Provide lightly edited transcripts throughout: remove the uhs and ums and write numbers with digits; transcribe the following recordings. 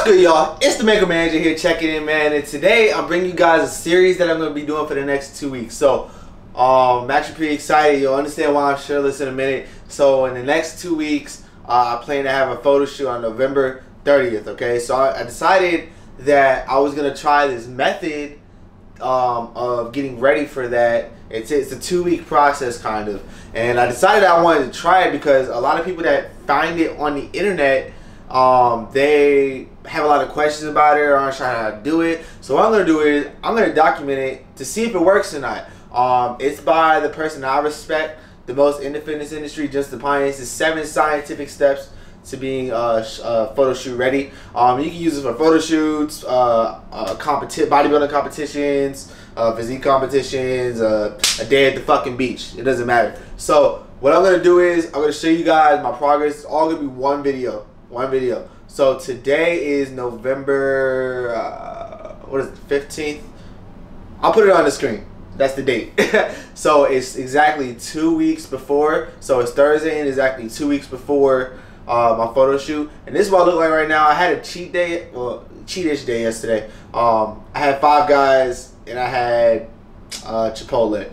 good, y'all? It's the Mega Manager here checking in, man. And today I'm bringing you guys a series that I'm going to be doing for the next 2 weeks. So, I'm actually pretty excited. You'll understand why I'm shirtless in a minute. So, in the next 2 weeks, I plan to have a photo shoot on November 30th, okay? So, I decided that I was going to try this method of getting ready for that. It's a 2-week process, kind of. And I decided I wanted to try it because a lot of people that find it on the internet, they have a lot of questions about it or aren't sure how to do it. So what I'm going to do is I'm going to document it to see if it works or not. It's by the person I respect the most in the fitness industry, just Stoppani. It's 7 scientific steps to being photo shoot ready. You can use it for photo shoots, bodybuilding competitions, physique competitions, a day at the fucking beach. It doesn't matter. So what I'm going to do is I'm going to show you guys my progress. It's all going to be one video. So today is November, what is it, 15th? I'll put it on the screen. That's the date. So it's exactly 2 weeks before. So it's Thursday and exactly 2 weeks before my photo shoot. And this is what I look like right now. I had a cheat day, well, cheat-ish day yesterday. I had 5 Guys and I had Chipotle.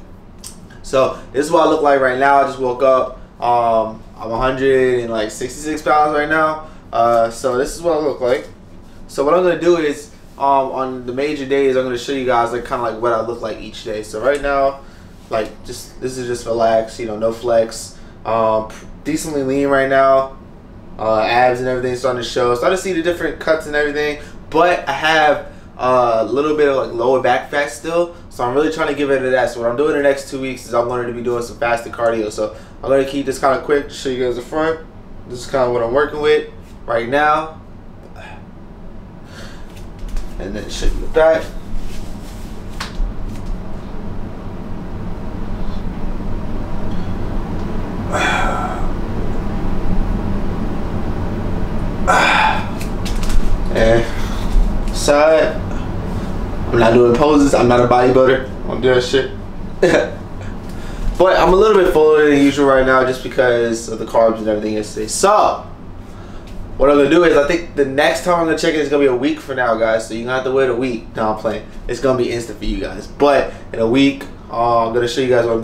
So this is what I look like right now. I just woke up. I'm 166 pounds right now. So this is what I look like. So what I'm gonna do is on the major days, I'm gonna show you guys like kind of like what I look like each day. So right now, like this is just relaxed, you know, no flex. Decently lean right now. Abs and everything starting to show. Starting to see the different cuts and everything. But I have a little bit of like lower back fat still. So I'm really trying to give it to that. So what I'm doing the next 2 weeks is I'm going to be doing some fasted cardio. So I'm going to keep this kind of quick to show you guys the front. This is kind of what I'm working with right now. And then show you the back. And side. I'm not doing poses. I'm not a bodybuilder. I don't do that shit. But I'm a little bit fuller than usual right now just because of the carbs and everything yesterday. So what I'm gonna do is I think the next time I'm gonna check it is gonna be a week from now, guys. So you're gonna have to wait a week. No, I'm playing. It's gonna be instant for you guys. But in a week, I'm gonna show you guys what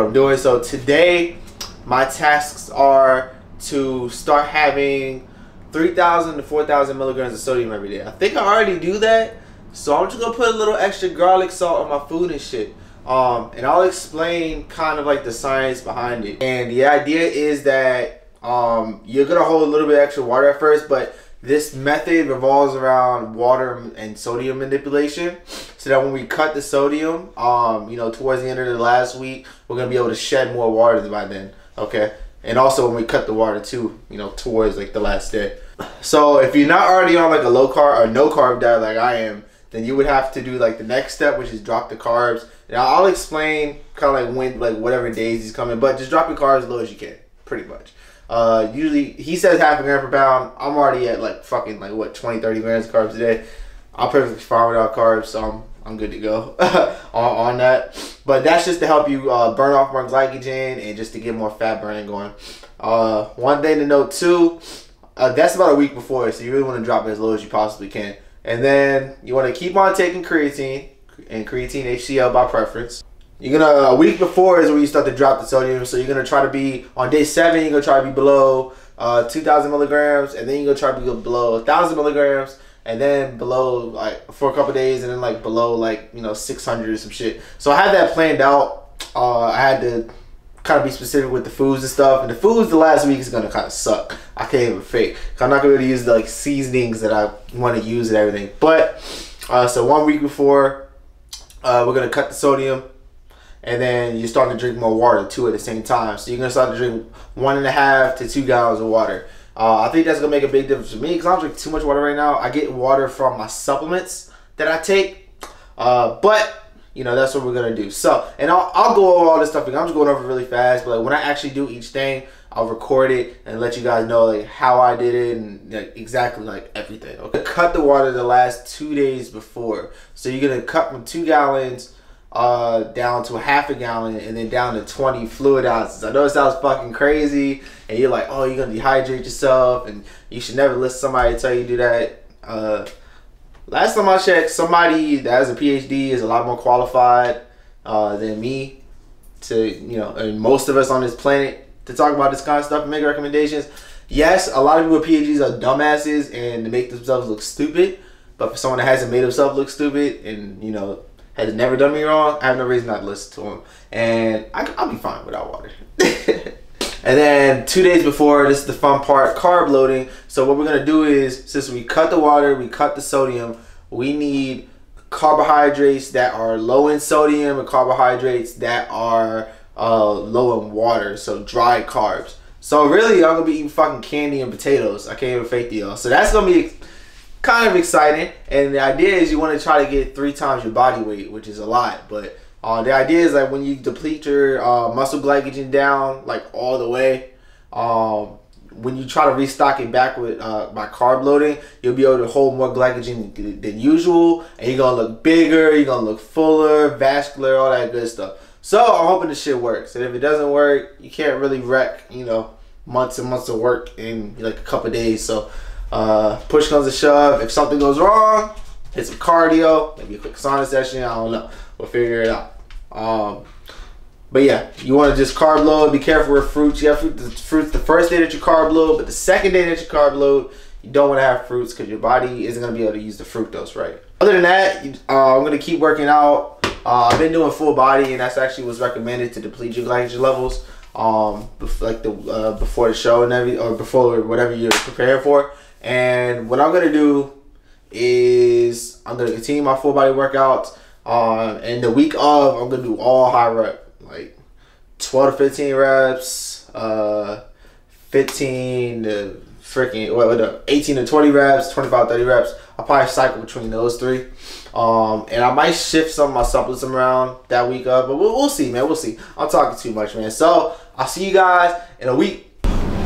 I'm doing. So today, my tasks are to start having 3,000 to 4,000 milligrams of sodium every day. I think I already do that. So I'm just gonna put a little extra garlic salt on my food and shit. And I'll explain kind of like the science behind it. And the idea is that you're gonna hold a little bit extra water at first, but this method revolves around water and sodium manipulation. So that when we cut the sodium, you know, towards the end of the last week, we're gonna be able to shed more water by then. Okay. And also when we cut the water too, you know, towards like the last day. So if you're not already on like a low carb or no carb diet like I am, then you would have to do like the next step, which is drop the carbs. And I'll explain kind of like when, like whatever days he's coming, but just drop your carbs as low as you can, pretty much. Usually he says half a gram per pound. I'm already at like fucking like what, 20-30 grams of carbs a day. I'm perfectly fine without carbs, so I'm good to go on that. But that's just to help you burn off more glycogen and just to get more fat burning going. One thing to note too, that's about a week before, so you really want to drop it as low as you possibly can. And then you want to keep on taking creatine, and creatine HCl by preference. You're gonna, a week before is when you start to drop the sodium, so you're gonna try to be, on day 7, you're gonna try to be below 2,000 milligrams, and then you're gonna try to be below 1,000 milligrams, and then below, like, for a couple days, and then, like, below, like, you know, 600 or some shit. So I had that planned out. I had to kind of be specific with the foods and stuff, and the foods the last week is gonna kind of suck. I can't even fake. I'm not gonna really use the like seasonings that I want to use and everything. But so 1 week before, we're gonna cut the sodium, and then you're starting to drink more water too at the same time. So you're gonna start to drink 1.5 to 2 gallons of water. I think that's gonna make a big difference for me because I don't drink too much water right now. I get water from my supplements that I take, but you know, that's what we're gonna do. So, and I'll go over all this stuff. I'm just going over it really fast, but like when I actually do each thing, I'll record it and let you guys know like how I did it and like exactly like everything. Okay, cut the water the last 2 days before. So you're gonna cut from 2 gallons down to a half a gallon and then down to 20 fluid ounces. I know it sounds fucking crazy and you're like, oh, you're gonna dehydrate yourself and you should never listen to somebody tell you to do that. Last time I checked, somebody that has a PhD is a lot more qualified than me to, you know, and most of us on this planet to talk about this kind of stuff and make recommendations. Yes, a lot of people with PhDs are dumbasses and they make themselves look stupid. But for someone that hasn't made himself look stupid and, you know, has never done me wrong, I have no reason not to listen to him. And I'll be fine without water. And then 2 days before, this is the fun part, carb loading. So what we're going to do is, since we cut the water, we cut the sodium, we need carbohydrates that are low in sodium and carbohydrates that are low in water. So dry carbs. So really, I'm going to be eating fucking candy and potatoes. I can't even fake to y'all. So that's going to be kind of exciting. And the idea is you want to try to get 3 times your body weight, which is a lot. But the idea is like when you deplete your muscle glycogen down like all the way, when you try to restock it back with by carb loading, you'll be able to hold more glycogen than usual, and you're gonna look bigger, you're gonna look fuller, vascular, all that good stuff. So I'm hoping this shit works. And if it doesn't work, you can't really wreck, you know, months and months of work in like a couple days. So push comes to shove. If something goes wrong, hit some cardio, maybe a quick sauna session. I don't know. We'll figure it out. But yeah, you want to just carb load. Be careful with fruits. You have fruits the first day that you carb load, but the second day that you carb load, you don't want to have fruits because your body isn't going to be able to use the fructose right. Other than that, I'm going to keep working out. I've been doing full body, and that's actually what's recommended to deplete your glycogen levels. Like before the show and everything, or before whatever you're preparing for. And what I'm going to do is I'm going to continue my full body workouts. And the week of, I'm gonna do all high rep, like 12 to 15 reps, 15 to freaking 18 to 20 reps, 25 to 30 reps. I'll probably cycle between those 3. And I might shift some of my supplements around that week of, but we'll see, man. We'll see. I'm talking too much, man. So I'll see you guys in a week.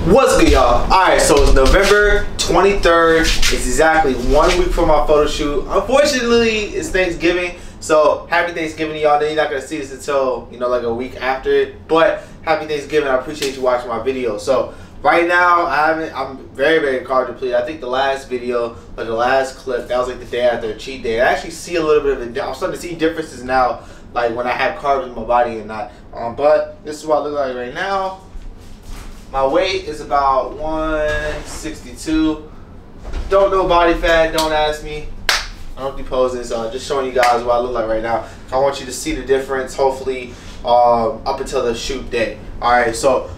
What's good, y'all? Alright, so it's November 23rd. It's exactly 1 week from my photo shoot. Unfortunately, it's Thanksgiving. So happy Thanksgiving to y'all. You're not gonna see this until, you know, like a week after it. But happy Thanksgiving. I appreciate you watching my video. So right now I'm very, very carb depleted. I think the last video, like the last clip, that was like the day after a cheat day. I actually see a little bit of I'm starting to see differences now, like when I have carbs in my body and not. But this is what I look like right now. My weight is about 162. Don't know body fat, don't ask me. I don't be posing, so I'm just showing you guys what I look like right now. I want you to see the difference, hopefully, up until the shoot day. Alright, so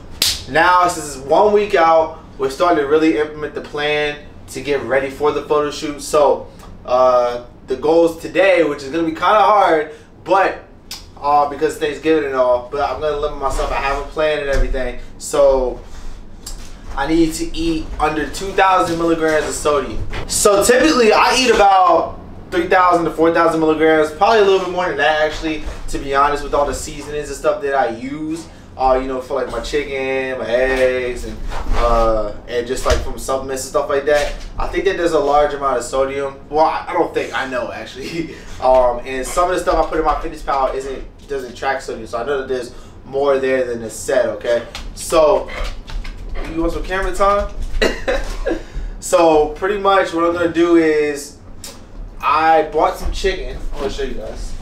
now since it's 1 week out, we're starting to really implement the plan to get ready for the photo shoot. So the goals today, which is going to be kind of hard, but because Thanksgiving and all, but I'm going to limit myself. I have a plan and everything. So I need to eat under 2,000 milligrams of sodium. So typically I eat about 3,000 to 4,000 milligrams, probably a little bit more than that actually, to be honest, with all the seasonings and stuff that I use, you know, for like my chicken, my eggs, and just like from supplements and stuff like that. I think that there's a large amount of sodium. Well, I don't think, I know actually. And some of the stuff I put in my Fitness Pal doesn't track sodium, so I know that there's more there than is said, okay? So, you want some camera time? So pretty much what I'm gonna do is I bought some chicken. I'm gonna show you guys.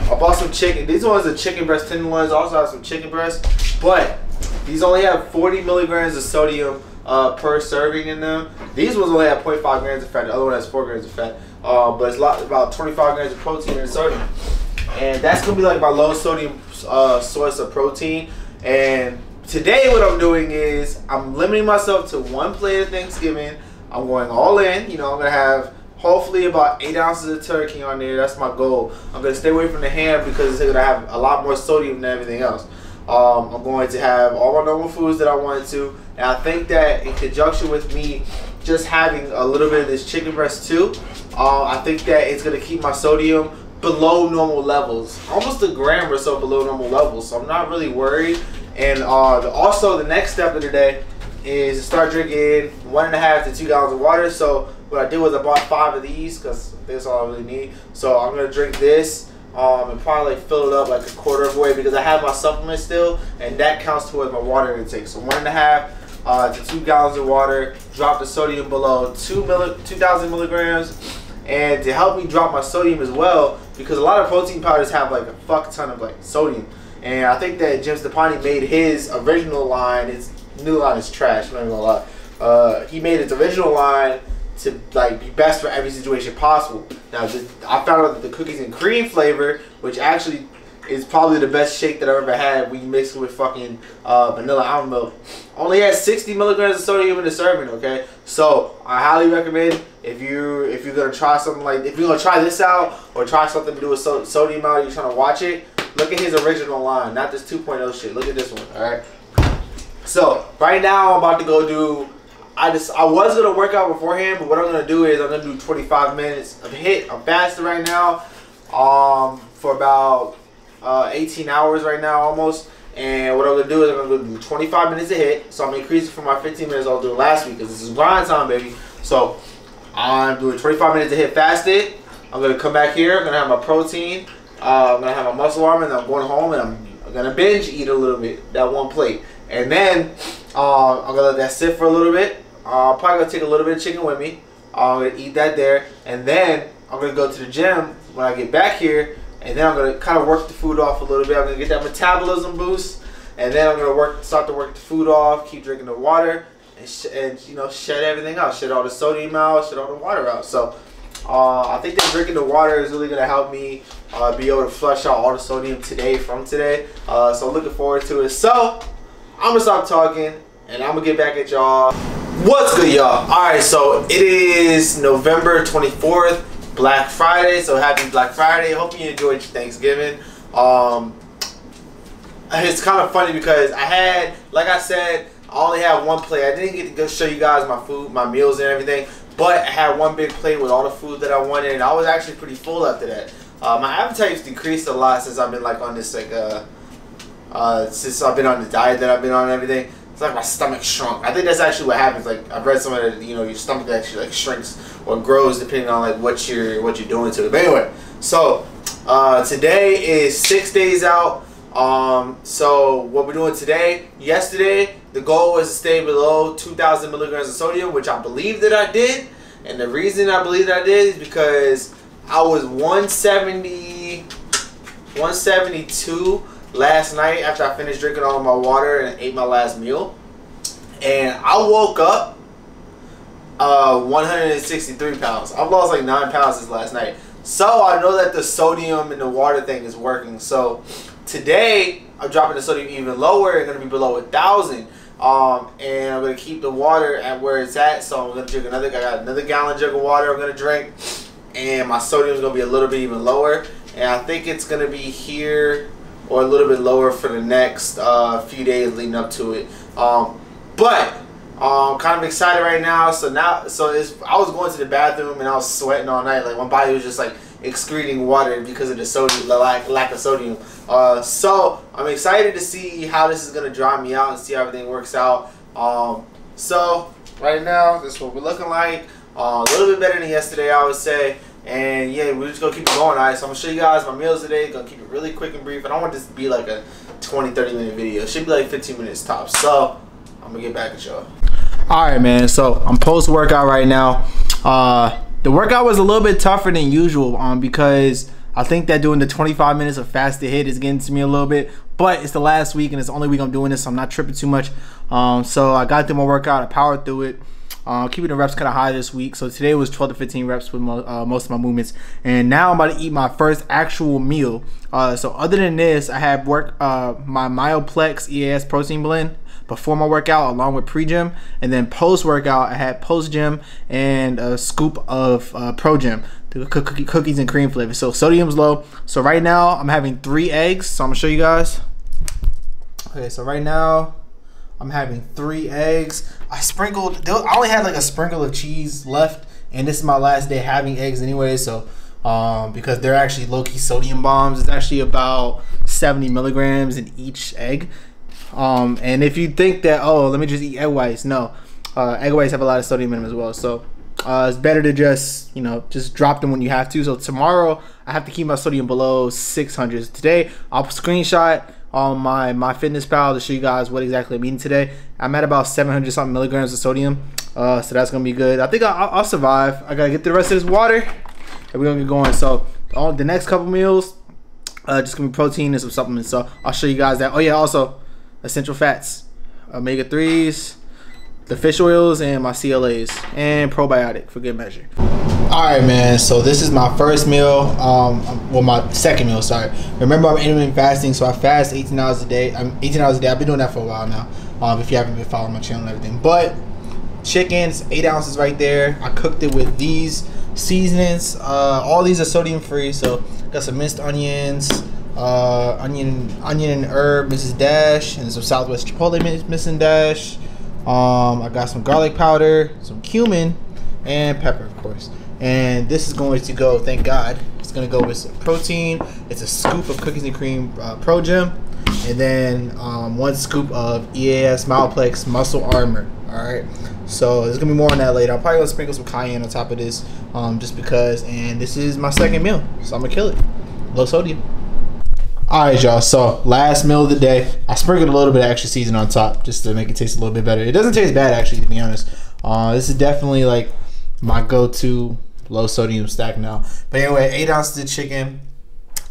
I bought some chicken. These ones are chicken breast tenderloins. I also have some chicken breast, but these only have 40 milligrams of sodium per serving in them. These ones only have 0.5 grams of fat. The other one has 4 grams of fat, but it's about 25 grams of protein and sodium. And that's gonna be like my low sodium source of protein. And today what I'm doing is I'm limiting myself to 1 plate of Thanksgiving. I'm going all in. You know, I'm gonna have hopefully about 8 ounces of turkey on there. That's my goal. I'm gonna stay away from the ham because it's gonna have a lot more sodium than everything else. I'm going to have all my normal foods that I wanted to, and I think that in conjunction with me just having a little bit of this chicken breast too, I think that it's gonna keep my sodium below normal levels, almost a gram or so below normal levels. So I'm not really worried. And also the next step of the day is to start drinking 1.5 to 2 gallons of water. So what I did was I bought 5 of these because that's all I really need. So I'm gonna drink this and probably like fill it up like a quarter of the way because I have my supplements still, and that counts towards my water intake. So 1.5 to 2 gallons of water, drop the sodium below 2,000 milligrams, and to help me drop my sodium as well, because a lot of protein powders have like a fuck ton of like sodium, and I think that Jim Stoppani made his original line. His new line is trash, I'm not even gonna lie. He made his original line to like be best for every situation possible. Now I found out that the cookies and cream flavor, which actually is probably the best shake that I've ever had when you mix it with fucking vanilla almond milk, only has 60 milligrams of sodium in the serving. Okay, so I highly recommend if you're gonna try something like, if you're gonna try this out or try something to do with sodium out, you're trying to watch it, look at his original line, not this 2.0 shit. Look at this one. All right. So right now I'm about to go do. I was gonna work out beforehand, but what I'm gonna do is I'm gonna do 25 minutes of HIIT. I'm fasting right now, for about 18 hours right now almost. And what I'm gonna do is I'm gonna do 25 minutes of HIIT. So I'm increasing from my 15 minutes I was doing last week, because this is grind time, baby. So I'm doing 25 minutes of HIIT fasted. I'm gonna come back here. I'm gonna have my protein. I'm gonna have my muscle armor, and then I'm going home and I'm gonna binge eat a little bit, that one plate, and then I'm gonna let that sit for a little bit. I'm probably gonna take a little bit of chicken with me. I'm gonna eat that there, and then I'm gonna go to the gym when I get back here, and then I'm gonna kind of work the food off a little bit. I'm gonna get that metabolism boost, and then I'm gonna start to work the food off, keep drinking the water, and you know, shed everything out, shed all the sodium out, shed all the water out. So I think that drinking the water is really gonna help me be able to flush out all the sodium from today. So I'm looking forward to it. So I'm gonna stop talking, and I'm gonna get back at y'all. What's good, y'all? Alright, so it is November 24th, Black Friday. So happy Black Friday. Hope you enjoyed your Thanksgiving. It's kind of funny because like I said, I only had one plate. I didn't get to go show you guys my food, my meals and everything, but I had one big plate with all the food that I wanted, and I was actually pretty full after that. My appetite's decreased a lot since I've been like on this since I've been on the diet that I've been on and everything. It's like my stomach shrunk. I think that's actually what happens. Like I've read somewhere that, you know, your stomach actually like shrinks or grows depending on like what you're doing to it. But anyway, so today is 6 days out. So what we're doing today, yesterday the goal was to stay below 2,000 milligrams of sodium, which I believe that I did. And the reason I believe that I did is because I was 172 last night after I finished drinking all of my water and ate my last meal, and I woke up 163 pounds. I've lost like 9 pounds since last night. So I know that the sodium in the water thing is working. So today I'm dropping the sodium even lower. It's gonna be below 1,000, and I'm gonna keep the water at where it's at. So I'm gonna drink I got another gallon jug of water I'm gonna drink, and my sodium is gonna be a little bit even lower. And I think it's gonna be here or a little bit lower for the next few days leading up to it. But I'm kind of excited right now. So I was going to the bathroom and I was sweating all night. Like my body was just like excreting water because of the sodium, lack of sodium. So I'm excited to see how this is gonna dry me out and see how everything works out. So right now, this is what we're looking like. A little bit better than yesterday, I would say. And yeah, we're just gonna keep it going. Alright, so I'm gonna show you guys my meals today. Gonna keep it really quick and brief. I don't want this to be like a 20-30 minute video. It should be like 15 minutes tops. So I'm gonna get back at y'all. Alright, man, so I'm post workout right now. The workout was a little bit tougher than usual because I think that doing the 25 minutes of fasted HIIT is getting to me a little bit, but it's the last week and it's the only week I'm doing this, so I'm not tripping too much. So I got through my workout, I powered through it. Keeping the reps kind of high this week. So today was 12 to 15 reps with most of my movements. And now I'm about to eat my first actual meal. So other than this, I have my Myoplex EAS protein blend before my workout along with pre-gym. And then post-workout, I had post-gym and a scoop of pro-gym, the cookies and cream flavor. So sodium's low. So right now I'm having 3 eggs. So I'm gonna show you guys. Okay, so right now I'm having 3 eggs. I only had like a sprinkle of cheese left, and this is my last day having eggs anyway. So because they're actually low-key sodium bombs. It's actually about 70 milligrams in each egg. And if you think that, oh, let me just eat egg whites, no, egg whites have a lot of sodium in them as well. So it's better to just, you know, just drop them when you have to. So tomorrow I have to keep my sodium below 600. Today I'll screenshot on my fitness pal to show you guys what exactly I'm eating today. I'm at about 700 something milligrams of sodium, so that's gonna be good. I think I'll survive. I gotta get the rest of this water and we're gonna get going. So on the next couple meals, just gonna be protein and some supplements, so I'll show you guys that. Oh yeah, also essential fats, omega-3s, the fish oils, and my CLAs, and probiotic for good measure. All right, man, so this is my first meal, well, my second meal, sorry. Remember, I'm intermittent fasting, so I fast 18 hours a day. 18 hours a day. I've been doing that for a while now, if you haven't been following my channel and everything. But chickens, 8 ounces right there. I cooked it with these seasonings. All these are sodium free, so got some minced onions, onion and herb Mrs. Dash, and some Southwest Chipotle Mrs. Dash. I got some garlic powder, some cumin, and pepper, of course. And this is going to go, thank God, it's going to go with some protein. It's a scoop of cookies and cream Pro Gym, and then 1 scoop of EAS Malplex Muscle Armor. All right, so there's gonna be more on that later. I'm probably gonna sprinkle some cayenne on top of this, just because. And this is my second meal, so I'm gonna kill it. Low sodium. All right, y'all. So last meal of the day, I sprinkled a little bit of extra seasoning on top just to make it taste a little bit better. It doesn't taste bad, actually, to be honest. This is definitely like my go-to low sodium stack now. But anyway, 8 ounces of chicken,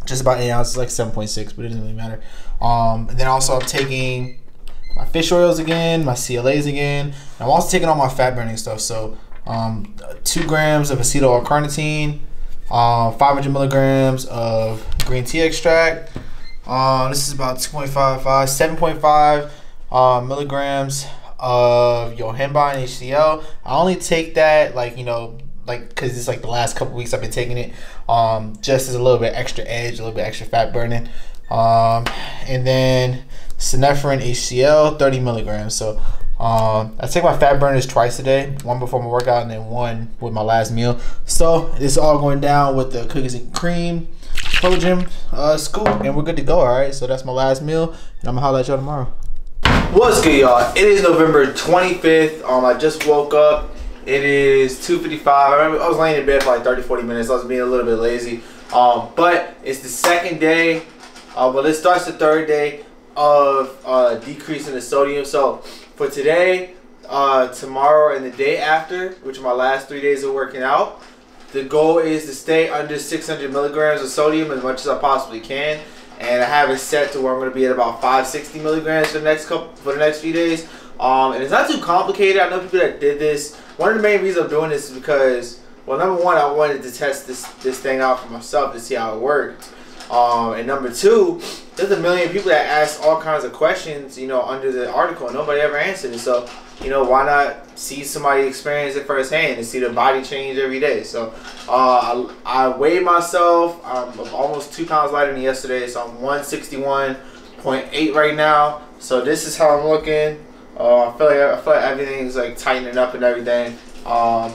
just about 8 ounces, like 7.6, but it doesn't really matter. And then also I'm taking my fish oils again, my CLAs again. And I'm also taking all my fat burning stuff. So 2 grams of acetyl L-carnitine, 500 milligrams of green tea extract. This is about 2.55, 7.5 milligrams of yohenba and HCl. I only take that, like, you know, like, because it's like the last couple weeks I've been taking it, just as a little bit extra edge, a little bit extra fat burning. And then Synephrine HCl, 30 milligrams. So I take my fat burners twice a day, one before my workout and then one with my last meal. So this is all going down with the cookies and cream Pro Gym scoop, and we're good to go. All right, so that's my last meal, and I'm gonna holler at y'all tomorrow. What's good, y'all? It is November 25th. I just woke up. It is 2:55. I remember I was laying in bed for like 30-40 minutes. I was being a little bit lazy, but it's the second day. Well, it starts the third day of decreasing the sodium. So for today, tomorrow, and the day after, which are my last 3 days of working out, the goal is to stay under 600 milligrams of sodium as much as I possibly can. And I have it set to where I'm going to be at about 560 milligrams for the next few days. And it's not too complicated. I know people that did this. One of the main reasons I'm doing this is because, well, number one, I wanted to test this thing out for myself to see how it worked. And number two, there's a million people that ask all kinds of questions, you know, under the article, and nobody ever answered it. So, you know, why not see somebody experience it firsthand and see their body change every day? So I weighed myself. I'm almost 2 pounds lighter than yesterday, so I'm 161.8 right now. So this is how I'm looking. I feel like everything's like tightening up and everything. And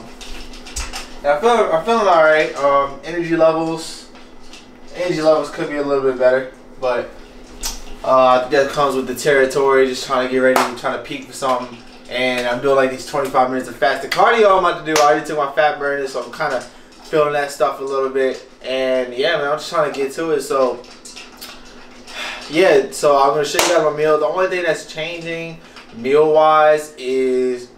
I'm feeling all right. Energy levels could be a little bit better, but I think that comes with the territory. Just trying to get ready, trying to peak for something. And I'm doing like these 25 minutes of fasted cardio I'm about to do. I already took my fat burner, so I'm kind of feeling that stuff a little bit. And yeah, man, I'm just trying to get to it. So yeah, so I'm gonna show you guys my meal. The only thing that's changing meal-wise is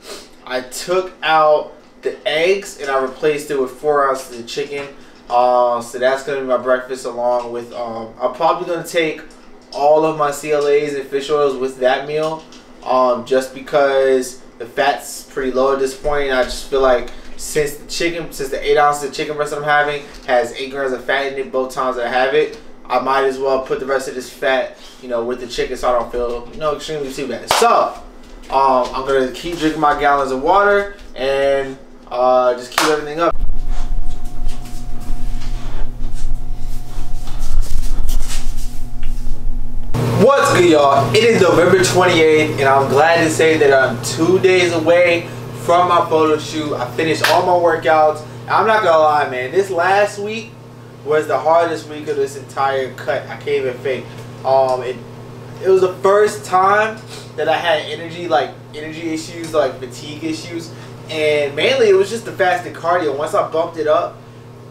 I took out the eggs and I replaced it with 4 ounces of chicken. So that's gonna be my breakfast, along with I'm probably gonna take all of my CLAs and fish oils with that meal, just because the fat's pretty low at this point. And I just feel like since the 8 ounces of chicken breast I'm having has 8 grams of fat in it both times I have it, I might as well put the rest of this fat, you know, with the chicken, so I don't feel, you know, extremely too bad. So I'm gonna keep drinking my gallons of water and just keep everything up. What's good, y'all? It is November 28th, and I'm glad to say that I'm 2 days away from my photo shoot. I finished all my workouts. I'm not gonna lie, man, this last week was the hardest week of this entire cut. I can't even fake. It was the first time that I had energy issues, like fatigue issues, and mainly it was just the fasted cardio. Once I bumped it up,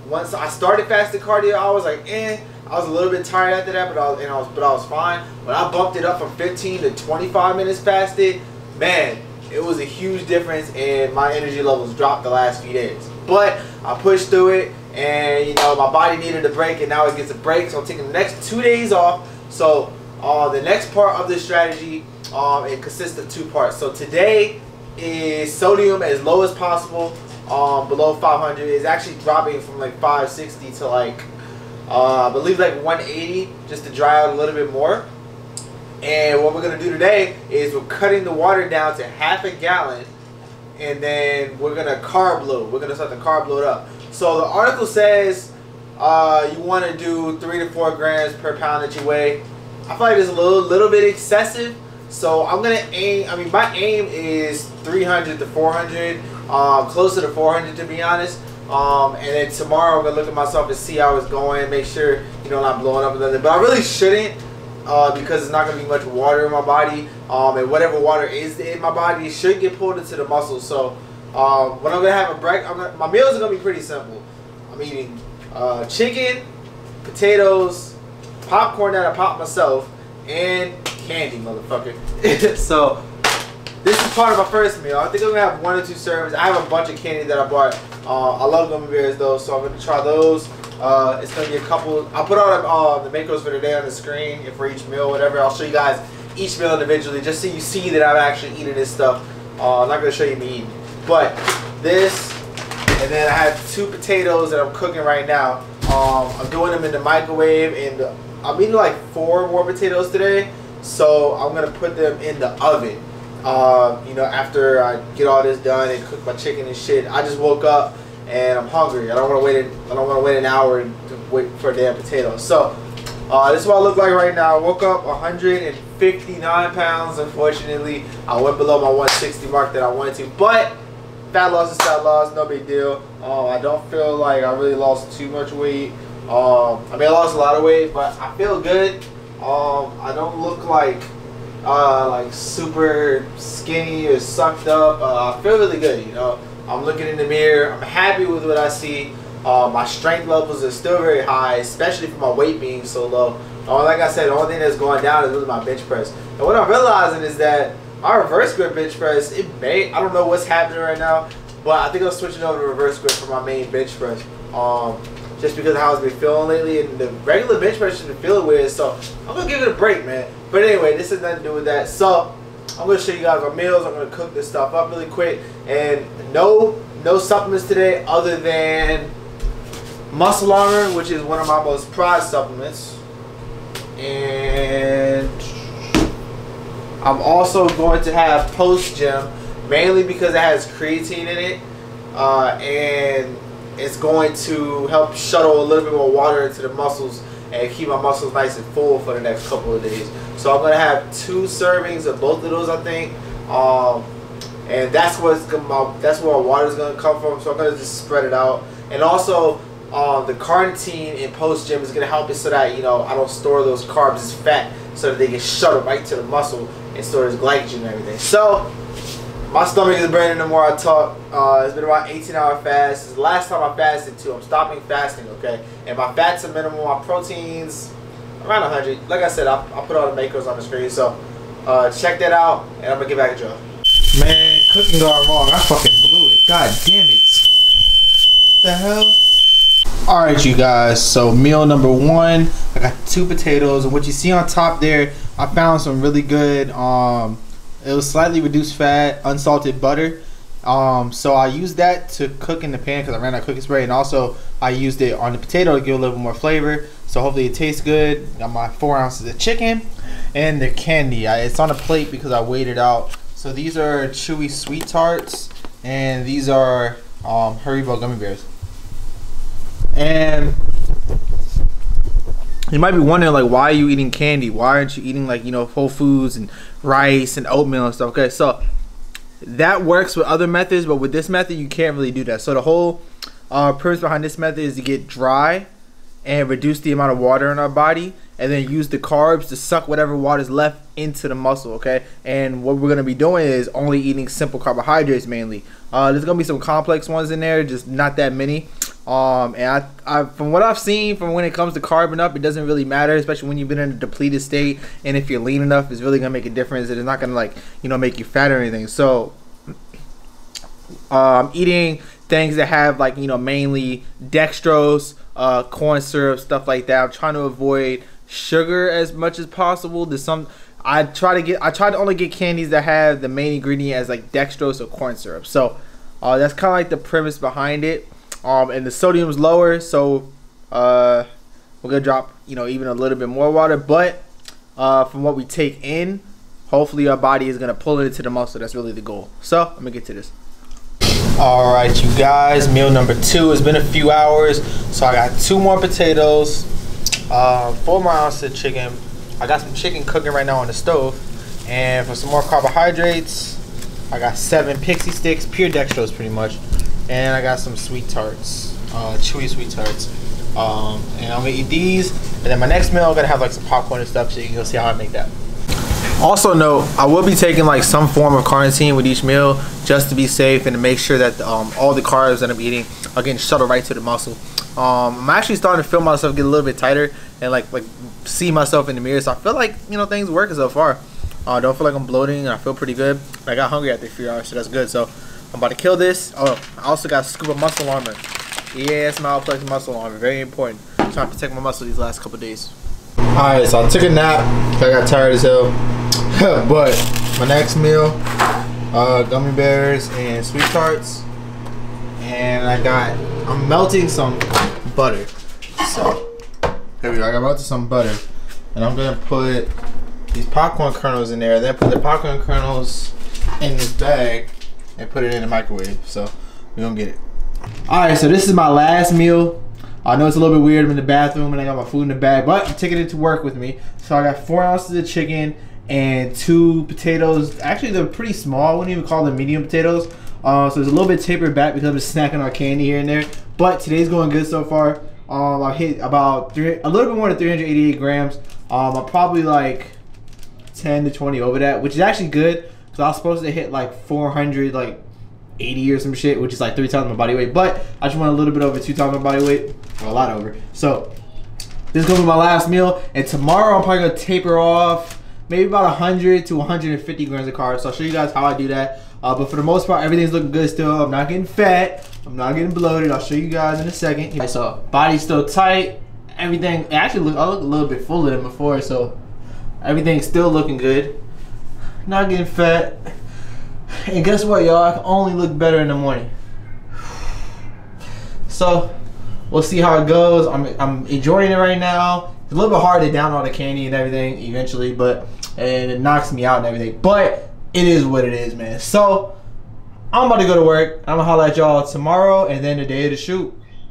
once I started fasted cardio, I was like, I was a little bit tired after that, but I was fine. When I bumped it up from 15 to 25 minutes fasted, man, it was a huge difference, and my energy levels dropped the last few days. But I pushed through it, and you know, my body needed a break, and now it gets a break. So I'm taking the next 2 days off. So the next part of this strategy, it consists of 2 parts. So today is sodium as low as possible, below 500. It's actually dropping from like 560 to like I believe like 180, just to dry out a little bit more. And what we're gonna do today is we're cutting the water down to half a gallon, and then we're gonna carb load. We're gonna start the carb load up. So the article says you want to do 3 to 4 grams per pound that you weigh. I feel like it's a little bit excessive. So I'm gonna aim. I mean, my aim is 300 to 400, closer to 400 to be honest. And then tomorrow I'm gonna look at myself and see how it's going, make sure, you know, I'm not blowing up another. But I really shouldn't, because it's not gonna be much water in my body, and whatever water is in my body should get pulled into the muscles. So when I'm gonna have a break, my meals are gonna be pretty simple. I'm eating chicken, potatoes, popcorn that I pop myself, and candy, motherfucker. So this is part of my first meal. I think I'm gonna have 1 or 2 servings. I have a bunch of candy that I bought. I love gummy bears though, so I'm gonna try those. It's gonna be a couple. I'll put all the macros for today on the screen, and for each meal, whatever. I'll show you guys each meal individually, just so you see that I'm actually eating this stuff. I'm not gonna show you me eating, but this, and then I have 2 potatoes that I'm cooking right now. I'm doing them in the microwave, and I'm eating like 4 more potatoes today, so I'm gonna put them in the oven. You know, after I get all this done and cook my chicken and shit. I just woke up and I'm hungry. I don't want to wait an hour to wait for a damn potato. So this is what I look like right now. I woke up 159 pounds. Unfortunately, I went below my 160 mark that I wanted to, but fat loss is fat loss, no big deal. I don't feel like I really lost too much weight. I mean, I lost a lot of weight, but I feel good. I don't look like super skinny or sucked up. I feel really good, you know. I'm looking in the mirror. I'm happy with what I see. My strength levels are still very high, especially for my weight being so low. Like I said, the only thing that's going down is really my bench press. And what I'm realizing is that my reverse grip bench press, I don't know what's happening right now, but I think I'm switching over to reverse grip for my main bench press. Just because of how it's been feeling lately, and the regular bench press has been feeling weird, so I'm gonna give it a break, man. But anyway, this has nothing to do with that. So I'm gonna show you guys my meals. I'm gonna cook this stuff up really quick, and no supplements today other than Muscle Armor, which is one of my most prized supplements, and I'm also going to have Post Gym, mainly because it has creatine in it, and it's going to help shuttle a little bit more water into the muscles and keep my muscles nice and full for the next couple of days. So I'm gonna have 2 servings of both of those, I think, and that's where water's gonna come from. So I'm gonna just spread it out, and also the carnitine in Post Gym is gonna help it so that, you know, I don't store those carbs as fat, so that they get shuttled right to the muscle and store as glycogen and everything. So my stomach is burning the more I talk. It's been about 18-hour fast. This is the last time I fasted too. I'm stopping fasting, okay? And my fats are minimal. My proteins around 100. Like I said, I'll put all the macros on the screen. So check that out, and I'm gonna get back at y'all. Man, cooking gone wrong. I fucking blew it. God damn it. What the hell? All right, you guys. So meal number 1. I got 2 potatoes, and what you see on top there, I found some really good. It was slightly reduced fat, unsalted butter. So I used that to cook in the pan because I ran out of cooking spray, and also I used it on the potato to give a little more flavor. So hopefully it tastes good. Got my 4 ounces of chicken and the candy. It's on a plate because I weighed it out. So these are chewy sweet tarts, and these are Haribo gummy bears. And you might be wondering, like, why are you eating candy? Why aren't you eating, like, you know, whole foods and rice and oatmeal and stuff? Okay, so that works with other methods, but with this method you can't really do that. So the whole purpose behind this method is to get dry and reduce the amount of water in our body, and then use the carbs to suck whatever water is left into the muscle, okay? And what we're going to be doing is only eating simple carbohydrates mainly. There's going to be some complex ones in there, just not that many. And I from what I've seen, from when it comes to carbon up, it doesn't really matter, especially when you've been in a depleted state. And if you're lean enough, it's really gonna make a difference. It's not gonna, like, you know, make you fat or anything. So I'm eating things that have, like, you know, mainly dextrose, corn syrup, stuff like that. I'm trying to avoid sugar as much as possible. I try to only get candies that have the main ingredient as, like, dextrose or corn syrup. So that's kind of like the premise behind it. And the sodium's lower, so we're gonna drop, you know, even a little bit more water. But from what we take in, hopefully our body is gonna pull it into the muscle. That's really the goal. So I'm gonna get to this. All right, you guys, meal number 2. It's been a few hours, so I got 2 more potatoes, 4 more ounces of chicken. I got some chicken cooking right now on the stove, and for some more carbohydrates, I got 7 pixie sticks, pure dextrose pretty much. And I got some sweet tarts, chewy sweet tarts. And I'm gonna eat these. And then my next meal, I'm gonna have, like, some popcorn and stuff, so you can go see how I make that. Also note, I will be taking, like, some form of carnitine with each meal, just to be safe and to make sure that all the carbs that I'm eating are getting shuttled right to the muscle. I'm actually starting to feel myself get a little bit tighter and like see myself in the mirror. So I feel like, you know, things working so far. I don't feel like I'm bloating, and I feel pretty good. I got hungry after a few hours, so that's good. So I'm about to kill this. Oh, I also got a scoop of muscle armor. Yes, Malplex muscle armor, very important. I'm trying to protect my muscle these last couple days. Alright, so I took a nap. I got tired as hell. But my next meal, gummy bears and sweet tarts. And I'm melting some butter. So here we go. I got melted some butter. And I'm gonna put these popcorn kernels in there. Then put the popcorn kernels in this bag and put it in the microwave. So we're gonna get it. Alright, so this is my last meal. I know it's a little bit weird. I'm in the bathroom and I got my food in the bag, but I'm taking it to work with me. So I got 4 ounces of chicken and 2 potatoes. Actually, they're pretty small. I wouldn't even call them medium potatoes. So it's a little bit tapered back because I'm just snacking on candy here and there. But today's going good so far. I hit about a little bit more than 388 grams. I'm probably like 10 to 20 over that, which is actually good because I was supposed to hit like 400, like 80 or some shit, which is like 3 times my body weight. But I just went a little bit over 2 times my body weight, or a lot over. So this is gonna be my last meal, and tomorrow I'm probably gonna taper off maybe about 100 to 150 grams of carbs. So I'll show you guys how I do that. But for the most part, everything's looking good still. I'm not getting fat. I'm not getting bloated. I'll show you guys in a second. Right, so body's still tight. Everything actually I look a little bit fuller than before, so everything's still looking good. Not getting fat. And guess what, y'all? I can only look better in the morning. So we'll see how it goes. I'm enjoying it right now. It's a little bit hard to down all the candy and everything eventually, and it knocks me out and everything. But it is what it is, man. So I'm about to go to work. I'm gonna holler at y'all tomorrow and then the day of the shoot.